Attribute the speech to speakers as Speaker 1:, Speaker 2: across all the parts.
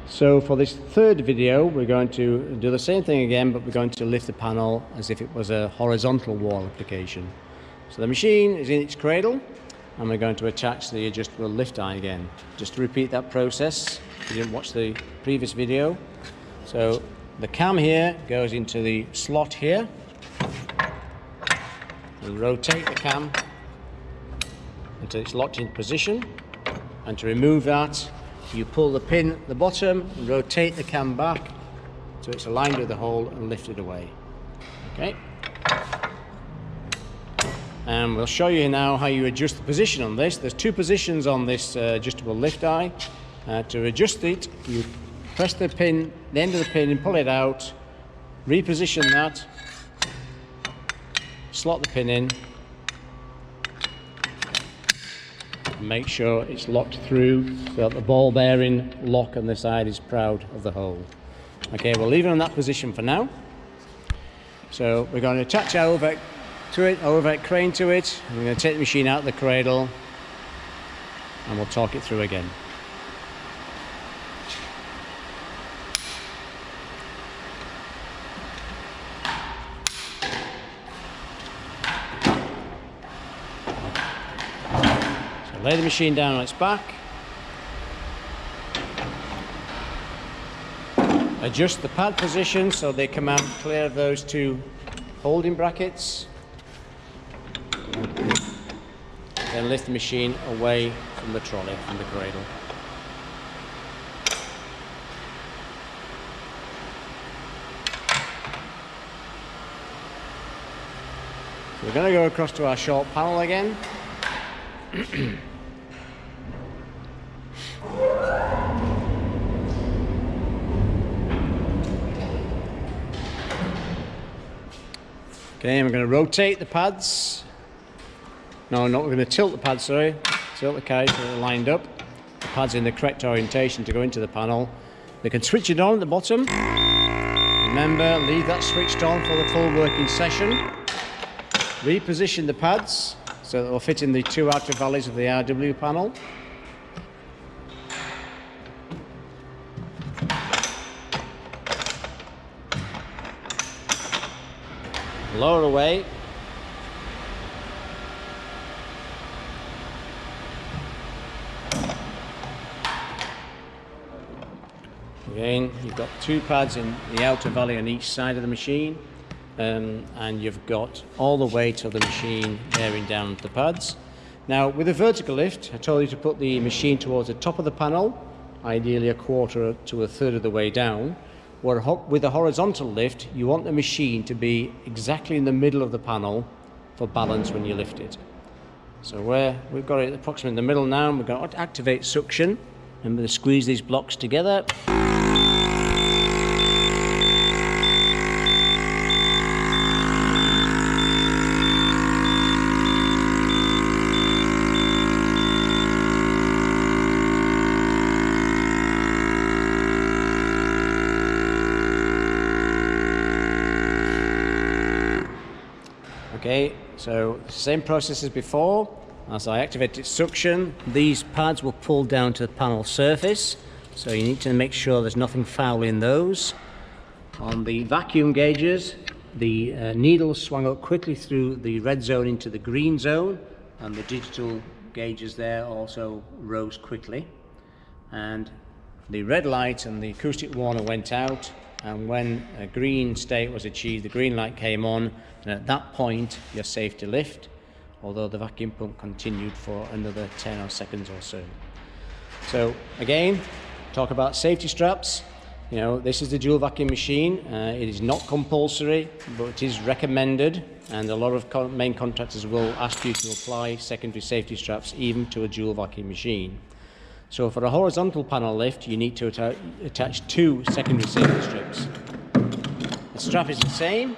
Speaker 1: So for this third video, we're going to do the same thing again, but we're going to lift the panel as if it was a horizontal wall application. So the machine is in its cradle, and we're going to attach the adjustable lift eye again. Just to repeat that process, if you didn't watch the previous video. So the cam here goes into the slot here. And rotate the cam until it's locked in position. And to remove that, you pull the pin at the bottom, and rotate the cam back so it's aligned with the hole and lift it away. Okay. And we'll show you now how you adjust the position on this. There's two positions on this adjustable lift eye. To adjust it, you press the pin, the end of the pin, and pull it out. Reposition that. Slot the pin in. Make sure it's locked through so that the ball bearing lock on the side is proud of the hole. Okay, we'll leave it in that position for now. So we're going to attach our overhead crane to it. We're going to take the machine out of the cradle and we'll torque it through again. Lay the machine down on its back, adjust the pad position so they come out clear of those two holding brackets, then lift the machine away from the trolley, from the cradle. So we're going to go across to our short panel again. Okay, and we're going to rotate the pads. No, we're going to tilt the pads, sorry. Tilt the carriage so they're lined up. The pads in the correct orientation to go into the panel. We can switch it on at the bottom. Remember, leave that switched on for the full working session. Reposition the pads so that they'll fit in the two outer valleys of the RW panel. Lower away. Again, you've got two pads in the outer valley on each side of the machine, and you've got all the weight of the machine bearing down the pads. Now, with a vertical lift, I told you to put the machine towards the top of the panel, ideally a quarter to a third of the way down. With a horizontal lift, you want the machine to be exactly in the middle of the panel for balance when you lift it. So we've got it approximately in the middle now, and we're going to activate suction. Remember to squeeze these blocks together. Okay, so same process as before. As I activate its suction, these pads will pull down to the panel surface, so you need to make sure there's nothing foul in those. On the vacuum gauges, the needles swung up quickly through the red zone into the green zone, and the digital gauges there also rose quickly. And the red light and the acoustic warner went out, and when a green state was achieved, the green light came on, and at that point you're safe to lift, although the vacuum pump continued for another 10 seconds or so. So again, talk about safety straps. You know, this is the dual vacuum machine. It is not compulsory, but it is recommended, and a lot of main contractors will ask you to apply secondary safety straps even to a dual vacuum machine. So for a horizontal panel lift, you need to attach two secondary safety strips. The strap is the same.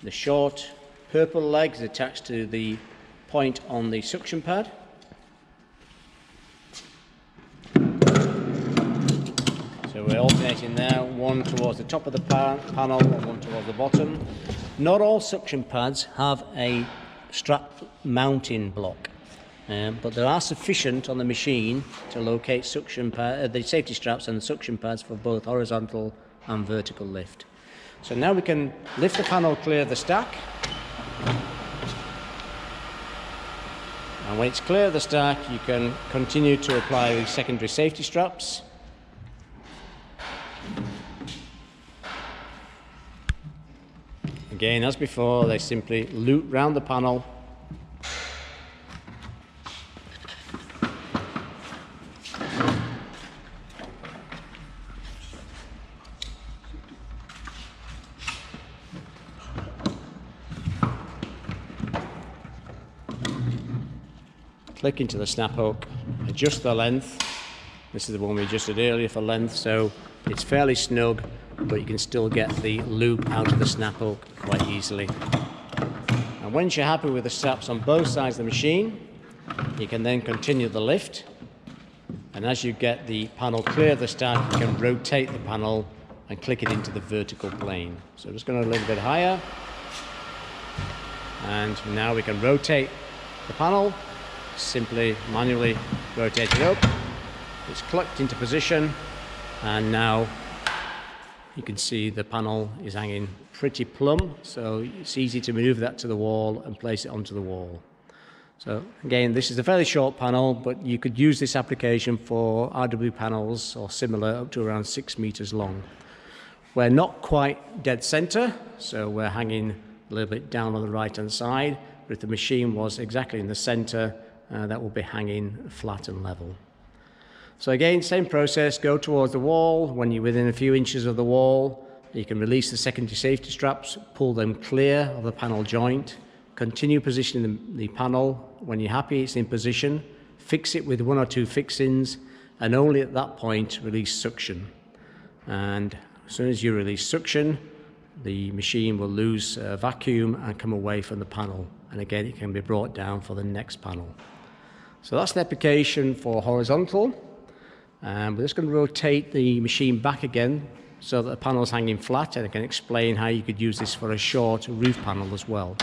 Speaker 1: The short purple leg is attached to the point on the suction pad. So we're alternating now, one towards the top of the panel and one towards the bottom. Not all suction pads have a strap mounting block. but there are sufficient on the machine to locate the safety straps and the suction pads for both horizontal and vertical lift. So now we can lift the panel clear of the stack, and when it's clear of the stack you can continue to apply the secondary safety straps. Again, as before, they simply loop round the panel click into the snap hook, adjust the length. This is the one we adjusted earlier for length, so it's fairly snug, but you can still get the loop out of the snap hook quite easily. And once you're happy with the straps on both sides of the machine, you can then continue the lift. And as you get the panel clear of the stack, you can rotate the panel and click it into the vertical plane. So just going a little bit higher. And now we can rotate the panel. Simply manually rotate it up. It's clicked into position, and now you can see the panel is hanging pretty plumb, so it's easy to move that to the wall and place it onto the wall. So again, this is a fairly short panel, but you could use this application for RW panels or similar up to around 6 meters long. We're not quite dead center, so we're hanging a little bit down on the right hand side, but if the machine was exactly in the center, that will be hanging flat and level. So again, same process, go towards the wall. When you're within a few inches of the wall, you can release the secondary safety straps, pull them clear of the panel joint, continue positioning the panel. When you're happy it's in position, fix it with 1 or 2 fixings, and only at that point release suction. And as soon as you release suction, the machine will lose vacuum and come away from the panel. And again, it can be brought down for the next panel. So that's the application for horizontal. We're just going to rotate the machine back again so that the panel is hanging flat, and I can explain how you could use this for a short roof panel as well.